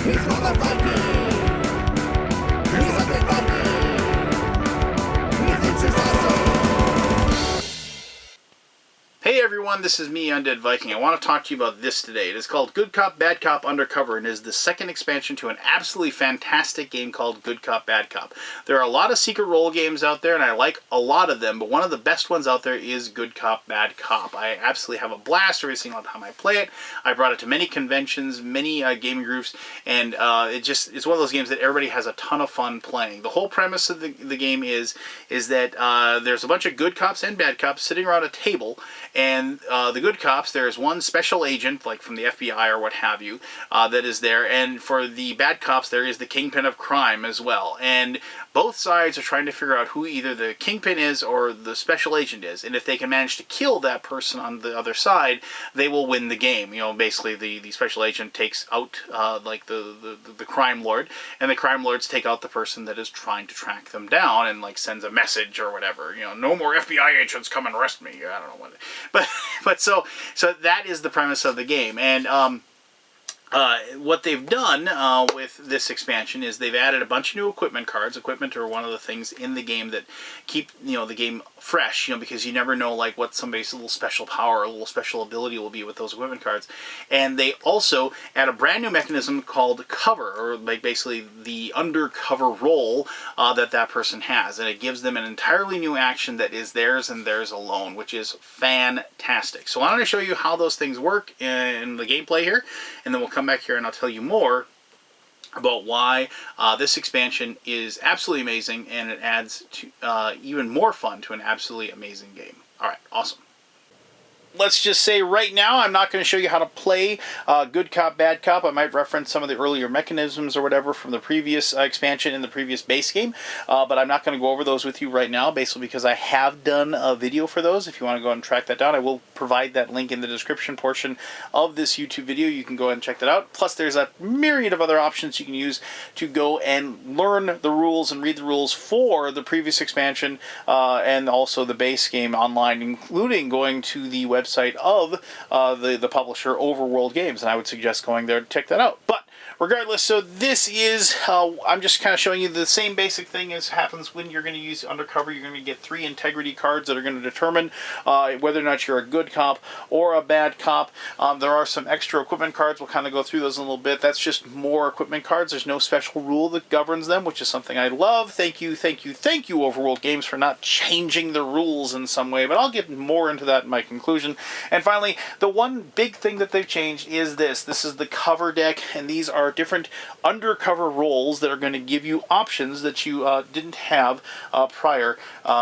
Hey everyone, this is me, Undead Viking. I want to talk to you about this today. It is called Good Cop, Bad Cop, Undercover, and is the second expansion to an absolutely fantastic game called Good Cop, Bad Cop. There are a lot of secret role games out there, and I like a lot of them, but one of the best ones out there is Good Cop, Bad Cop. I absolutely have a blast every single time I play it. I brought it to many conventions, many gaming groups, and it's one of those games that everybody has a ton of fun playing. The whole premise of the game is that there's a bunch of good cops and bad cops sitting around a table. And the good cops, there's one special agent, like from the FBI or what have you, that is there. And for the bad cops, there is the kingpin of crime as well. And both sides are trying to figure out who either the kingpin is or the special agent is. And if they can manage to kill that person on the other side, they will win the game. You know, basically the special agent takes out like the crime lord, and the crime lords take out the person that is trying to track them down and like sends a message or whatever. You know, no more FBI agents come and arrest me. I don't know what. But so that is the premise of the game, and what they've done with this expansion is they've added a bunch of new equipment cards. Equipment are one of the things in the game that keep the game fresh, because you never know like what somebody's little special power or a little special ability will be with those equipment cards. And they also add a brand new mechanism called cover, or like basically the undercover role that person has, and it gives them an entirely new action that is theirs and theirs alone, which is fantastic. So I'm going to show you how those things work in the gameplay here, and then we'll come back here and I'll tell you more about why this expansion is absolutely amazing, and it adds to, even more fun to an absolutely amazing game. Alright, awesome. Let's just say right now, I'm not going to show you how to play Good Cop, Bad Cop. I might reference some of the earlier mechanisms or whatever from the previous expansion in the previous base game, but I'm not going to go over those with you right now, basically because I have done a video for those. If you want to go and track that down, I will provide that link in the description portion of this YouTube video. You can go ahead and check that out. Plus, there's a myriad of other options you can use to go and learn the rules and read the rules for the previous expansion and also the base game online, including going to the website of the publisher Overworld Games, and I would suggest going there to check that out. But regardless, so this is, I'm just kind of showing you the same basic thing as happens when you're going to use Undercover. You're going to get 3 integrity cards that are going to determine whether or not you're a good cop or a bad cop. There are some extra equipment cards. We'll kind of go through those in a little bit. That's just more equipment cards. There's no special rule that governs them, which is something I love. Thank you, Overworld Games, for not changing the rules in some way, but I'll get more into that in my conclusion. And finally, the one big thing that they've changed is this. This is the cover deck, and these are different undercover roles that are going to give you options that you didn't have prior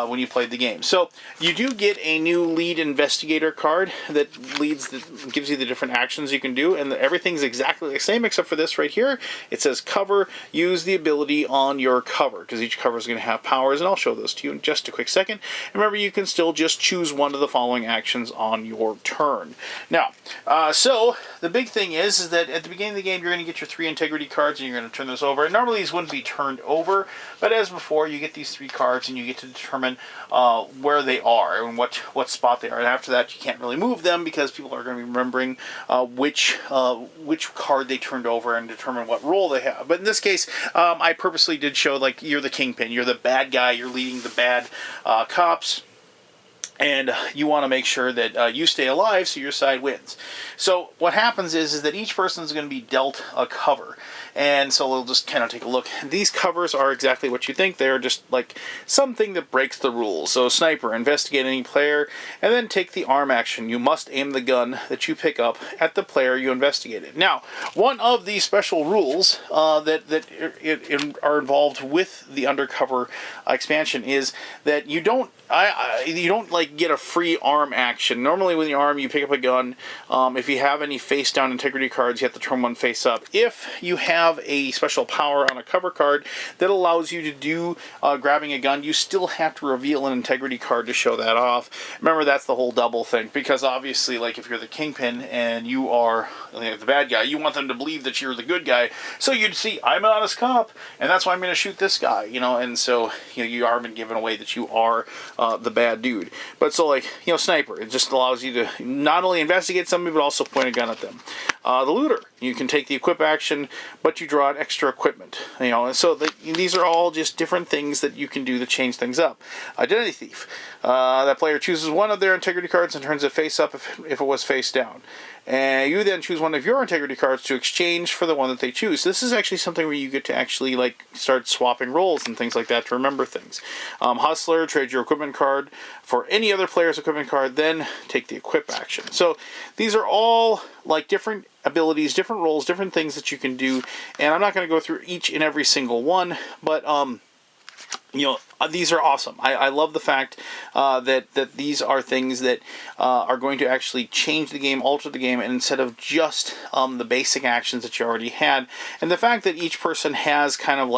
when you played the game. So you do get a new lead investigator card that gives you the different actions you can do, and everything's exactly the same except for this right here. It says cover, use the ability on your cover, because each cover is going to have powers, and I'll show those to you in just a quick second. And remember, you can still just choose one of the following actions on your turn. Now, so the big thing is that at the beginning of the game, you're going to get your 3 integrity cards, and you're going to turn those over. And normally these wouldn't be turned over, but as before, you get these 3 cards, and you get to determine where they are and what spot they are. And after that, you can't really move them because people are going to be remembering which card they turned over and determine what role they have. But in this case, I purposely did show like you're the kingpin, you're the bad guy, you're leading the bad cops. And you want to make sure that you stay alive so your side wins. So what happens is that each person is going to be dealt a cover. And so we'll just kind of take a look. These covers are exactly what you think. They're just like something that breaks the rules. So sniper, investigate any player, and then take the arm action. You must aim the gun that you pick up at the player you investigated. Now, one of the special rules that are involved with the Undercover expansion is that you don't like get a free arm action. Normally with the arm, you pick up a gun. If you have any face down integrity cards, you have to turn one face up. If you have a special power on a cover card that allows you to do grabbing a gun, you still have to reveal an integrity card to show that off. Remember, that's the whole double thing, because obviously, like if you're the kingpin and you are the bad guy, you want them to believe that you're the good guy. So you'd see, I'm an honest cop, and that's why I'm going to shoot this guy, and so you are been given away that you are the bad dude. But so like, sniper, it just allows you to not only investigate somebody, but also point a gun at them. The looter, You can take the equip action, but you draw an extra equipment. And so these are all just different things that you can do to change things up. Identity Thief. That player chooses one of their integrity cards and turns it face up if it was face down. And you then choose one of your integrity cards to exchange for the one that they choose. This is actually something where you get to actually start swapping roles and things like that to remember things. Hustler, trade your equipment card for any other player's equipment card, then take the equip action. So these are all different abilities, different roles, different things that you can do. And I'm not going to go through each and every single one, but these are awesome. I love the fact that these are things that are going to actually change the game, alter the game, and instead of just the basic actions that you already had. And the fact that each person has kind of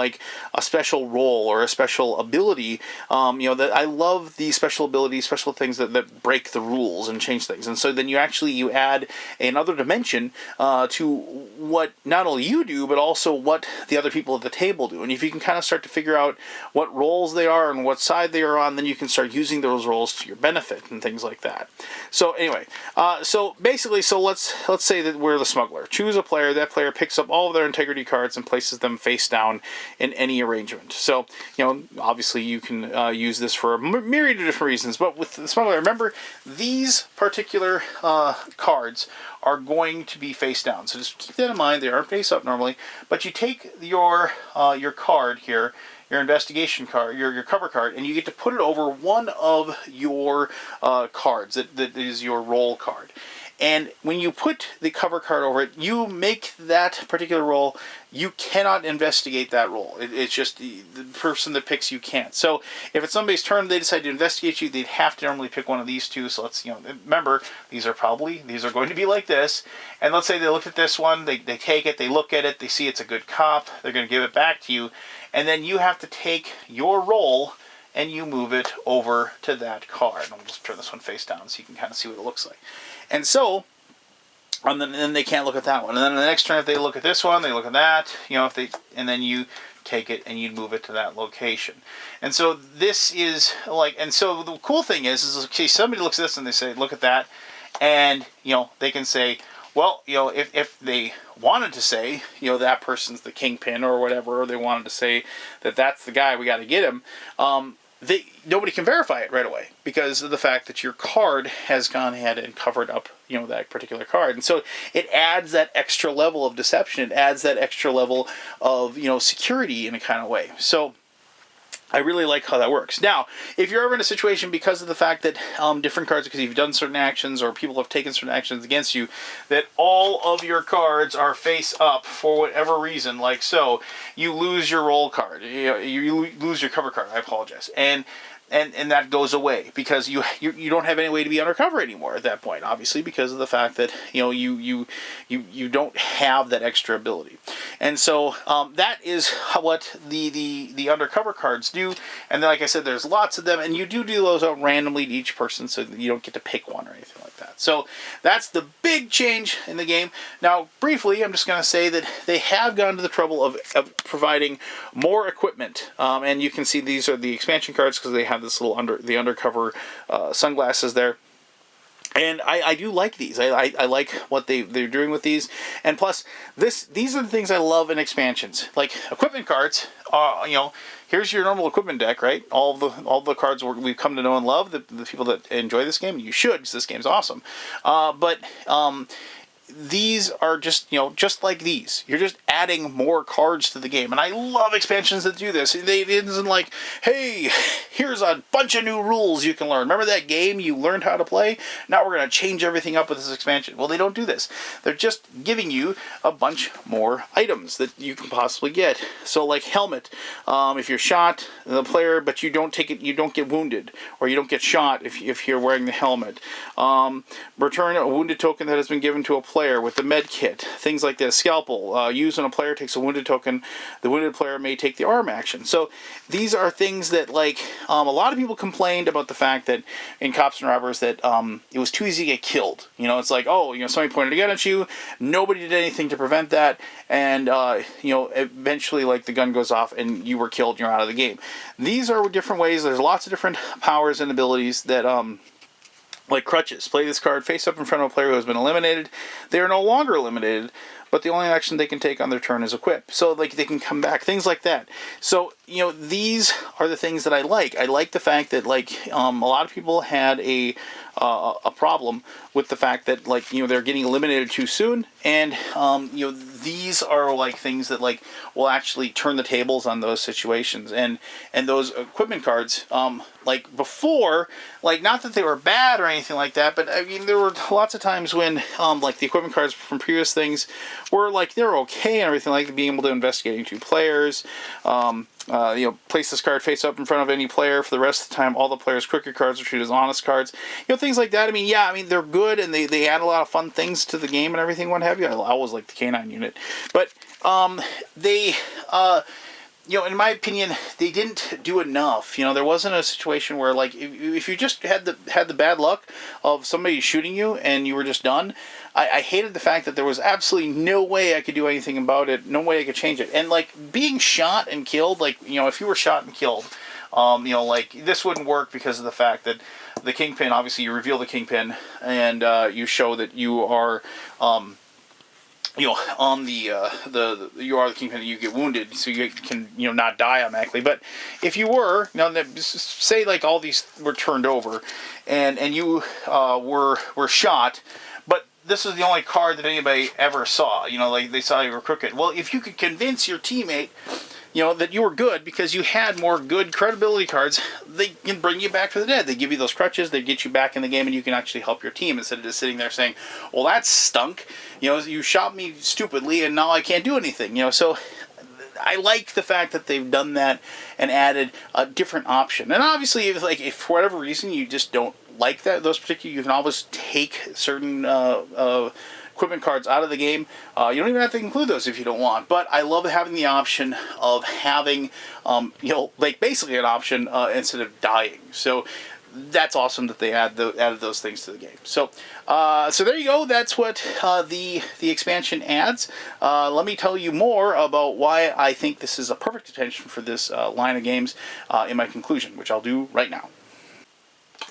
a special role or a special ability, that I love these special abilities, special things that break the rules and change things. And so then you add another dimension to what not only you do, but also what the other people at the table do. And if you can kind of start to figure out what roles they are and what side they are on, then you can start using those roles to your benefit and things like that. So anyway, so let's say that we're the smuggler. Choose a player. That player picks up all of their integrity cards and places them face down in any arrangement. So obviously you can use this for a myriad of different reasons. But with the smuggler, remember these particular cards are going to be face down. So just keep that in mind. They aren't face up normally, but you take your card here, your investigation card, your cover card, and you get to put it over one of your cards that is your roll card. And when you put the cover card over it, you make that particular roll. You cannot investigate that roll. It's just the person that picks you can't. So if it's somebody's turn, they decide to investigate you, they'd have to normally pick one of these two. So let's, remember, these are going to be like this. And let's say they look at this one, they take it, they look at it, they see it's a good cop, they're going to give it back to you. And then you have to take your roll and you move it over to that card. And I'll just turn this one face down so you can kind of see what it looks like. And so, and then they can't look at that one. And then the next turn, if they look at this one, they look at that. And then you take it and you move it to that location. And so this is and so the cool thing is okay, somebody looks at this and they say, look at that, and they can say, well, if they wanted to say, that person's the kingpin or whatever, or they wanted to say that that's the guy, we got to get him. Nobody can verify it right away because of the fact that your card has gone ahead and covered up, that particular card. And so it adds that extra level of deception. It adds that extra level of, security in a kind of way. So I really like how that works. Now, if you're ever in a situation because of the fact that different cards, because you've done certain actions or people have taken certain actions against you, that all of your cards are face up for whatever reason, like so, you lose your roll card. You lose your cover card. I apologize. And that goes away because you don't have any way to be undercover anymore at that point, obviously, because of the fact that you don't have that extra ability. And so that is what the undercover cards do. And then, like I said, there's lots of them, and you do those out randomly to each person, so that you don't get to pick one or anything like that. So that's the big change in the game. Now, briefly, I'm just going to say that they have gone to the trouble of providing more equipment, and you can see these are the expansion cards because they have this little undercover sunglasses there. And I do like these. I like what they're doing with these. And plus, these are the things I love in expansions. Like equipment cards, here's your normal equipment deck, right? All the cards we've come to know and love, the people that enjoy this game, you should, because this game's awesome. But these are just, just like these. You're just adding more cards to the game. And I love expansions that do this. It isn't like, hey, here's a bunch of new rules you can learn. Remember that game you learned how to play? Now we're going to change everything up with this expansion. Well, they don't do this. They're just giving you a bunch more items that you can possibly get. So like helmet, if you're shot, the player, but you don't take it, you don't get wounded, or you don't get shot if you're wearing the helmet. Return a wounded token that has been given to a player with the med kit, things like this. Scalpel, used when a player takes a wounded token, the wounded player may take the arm action. So these are things that, a lot of people complained about the fact that in Cops and Robbers that it was too easy to get killed. It's like, somebody pointed a gun at you, nobody did anything to prevent that, and eventually the gun goes off and you were killed and you're out of the game. These are different ways. There's lots of different powers and abilities that like crutches. Play this card face up in front of a player who has been eliminated. They are no longer eliminated, but the only action they can take on their turn is equip. So like they can come back, things like that. So these are the things that I like. I like the fact that like a lot of people had a problem with the fact that like they're getting eliminated too soon, and these are like things that like will actually turn the tables on those situations, and those equipment cards like before, like not that they were bad or anything like that, but I mean there were lots of times when like the equipment cards from previous things were like they're okay and everything, like being able to investigating 2 players, place this card face up in front of any player for the rest of the time. All the players' crooked cards are treated as honest cards. Things like that. I mean, they're good and they add a lot of fun things to the game and everything, what have you. I always like the Canine unit. But in my opinion, they didn't do enough. There wasn't a situation where, like, if you just had the bad luck of somebody shooting you and you were just done. I hated the fact that there was absolutely no way I could do anything about it, no way I could change it. And, like, being shot and killed, like, if you were shot and killed, like, this wouldn't work because of the fact that the Kingpin, obviously you reveal the Kingpin, and you show that you are... on the you are the Kingpin, you get wounded, so you can not die automatically. But if you were say like all these were turned over, and you were shot, but this is the only card that anybody ever saw. Like they saw you were crooked. Well, if you could convince your teammate, that you were good because you had more good credibility cards, they can bring you back from the dead. They give you those crutches, they get you back in the game, and you can actually help your team instead of just sitting there saying, well, that stunk. You shot me stupidly, and now I can't do anything. So I like the fact that they've done that and added a different option. And obviously, if for whatever reason you just don't like those particular, you can always take certain equipment cards out of the game. You don't even have to include those if you don't want. But I love having the option of having, like basically an option instead of dying. So that's awesome that they added those things to the game. So so there you go. That's what the expansion adds. Let me tell you more about why I think this is a perfect extension for this line of games in my conclusion, which I'll do right now.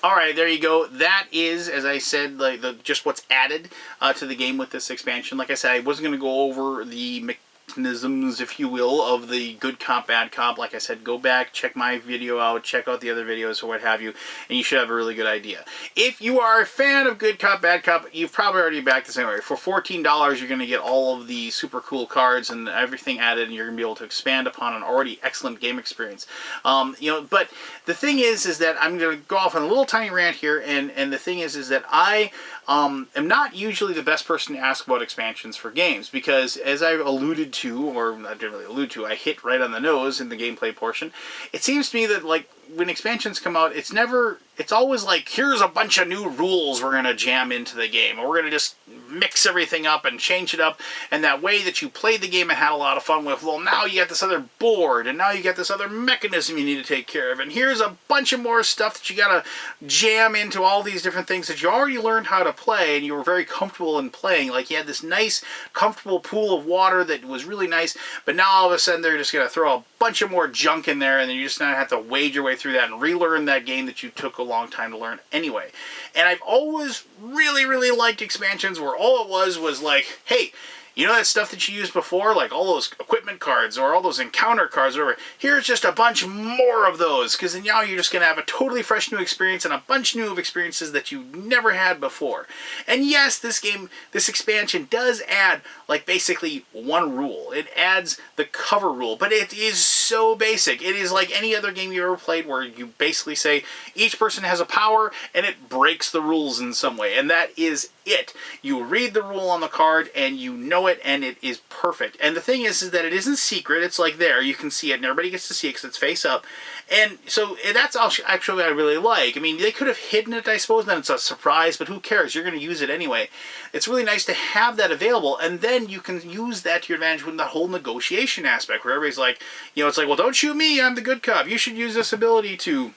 Alright, there you go. That is, as I said, like just what's added to the game with this expansion. Like I said, I wasn't going to go over the mechanisms, if you will, of the good cop, bad cop. Like I said, go back, check my video out, check out the other videos or what have you, and you should have a really good idea. If you are a fan of good cop, bad cop, you've probably already backed this anyway. For $14, you're going to get all of the super cool cards and everything added, and you're going to be able to expand upon an already excellent game experience. But the thing is that I'm going to go off on a little tiny rant here, and the thing is that I am not usually the best person to ask about expansions for games, because as I alluded to, or I didn't really allude to, I hit right on the nose in the gameplay portion. It seems to me that like when expansions come out, it's always like, here's a bunch of new rules we're going to jam into the game, or we're going to just mix everything up and change it up, and that way that you played the game and had a lot of fun with, well, now you got this other board, and now you got this other mechanism you need to take care of, and here's a bunch of more stuff that you got to jam into all these different things that you already learned how to play, and you were very comfortable in playing. Like, you had this nice, comfortable pool of water that was really nice, but now all of a sudden they're just going to throw a bunch of more junk in there, and then you're just going to have to wade your way through that and relearn that game that you took a long time to learn anyway. And I've always really, really liked expansions where all it was like, hey, you know that stuff that you used before, like all those equipment cards or all those encounter cards or whatever, here's just a bunch more of those, because then now you're just going to have a totally fresh new experience and a bunch new of experiences that you never had before. And yes, this expansion does add like basically one rule. It adds the cover rule, but it is so basic. It is like any other game you ever played where you basically say each person has a power and it breaks the rules in some way, and that is it. You read the rule on the card and you know it, and it is perfect. And the thing is that it isn't secret. It's like there, you can see it, and everybody gets to see it because it's face up. And so that's actually what I really like. I mean, they could have hidden it, I suppose, then it's a surprise, but who cares? You're going to use it anyway. It's really nice to have that available, and then you can use that to your advantage with the whole negotiation aspect, where everybody's like, it's like, well, don't shoot me, I'm the good cop. You should use this ability to,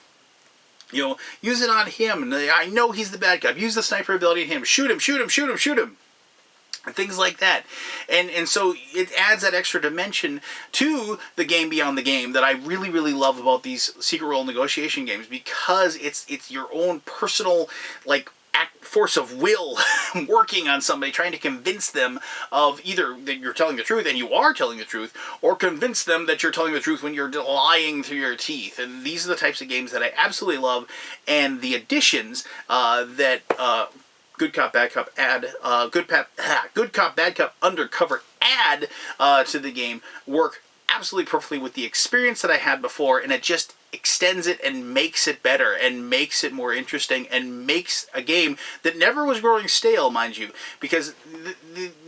use it on him. And I know he's the bad cop. Use the sniper ability on him. Shoot him, shoot him, shoot him, shoot him. And things like that. And so it adds that extra dimension to the game beyond the game that I really, really love about these secret role negotiation games, because it's your own personal, like, force of will working on somebody, trying to convince them of either that you're telling the truth and you are telling the truth, or convince them that you're telling the truth when you're lying through your teeth. And these are the types of games that I absolutely love, and the additions that Good Cop, Bad Cop add, Good Cop, Bad Cop, Undercover add to the game work absolutely perfectly with the experience that I had before, and it just extends it and makes it better and makes it more interesting and makes a game that never was growing stale, mind you, because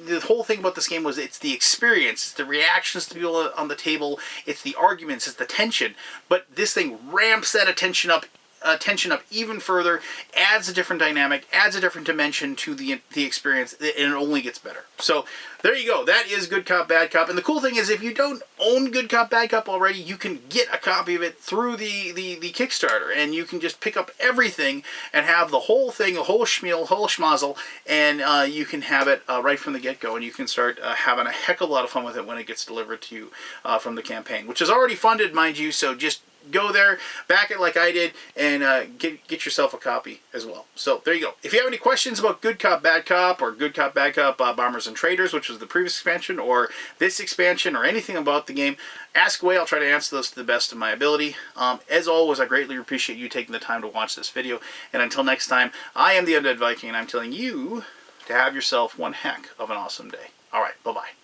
the whole thing about this game was it's the experience, it's the reactions to people on the table, it's the arguments, it's the tension, but this thing ramps that attention up even further, adds a different dynamic, adds a different dimension to the experience, and it only gets better. So there you go. That is Good Cop, Bad Cop. And the cool thing is, if you don't own Good Cop, Bad Cop already, you can get a copy of it through the Kickstarter, and you can just pick up everything and have the whole thing, the whole schmeal, whole schmozzle, and you can have it right from the get-go, and you can start having a heck of a lot of fun with it when it gets delivered to you from the campaign, which is already funded, mind you, so just go there, back it like I did, and get yourself a copy as well. So there you go. If you have any questions about Good Cop, Bad Cop, or Good Cop, Bad Cop, Bombers and Traders, which was the previous expansion, or this expansion, or anything about the game, ask away. I'll try to answer those to the best of my ability. As always, I greatly appreciate you taking the time to watch this video. And until next time, I am the Undead Viking, and I'm telling you to have yourself one heck of an awesome day. All right, bye-bye.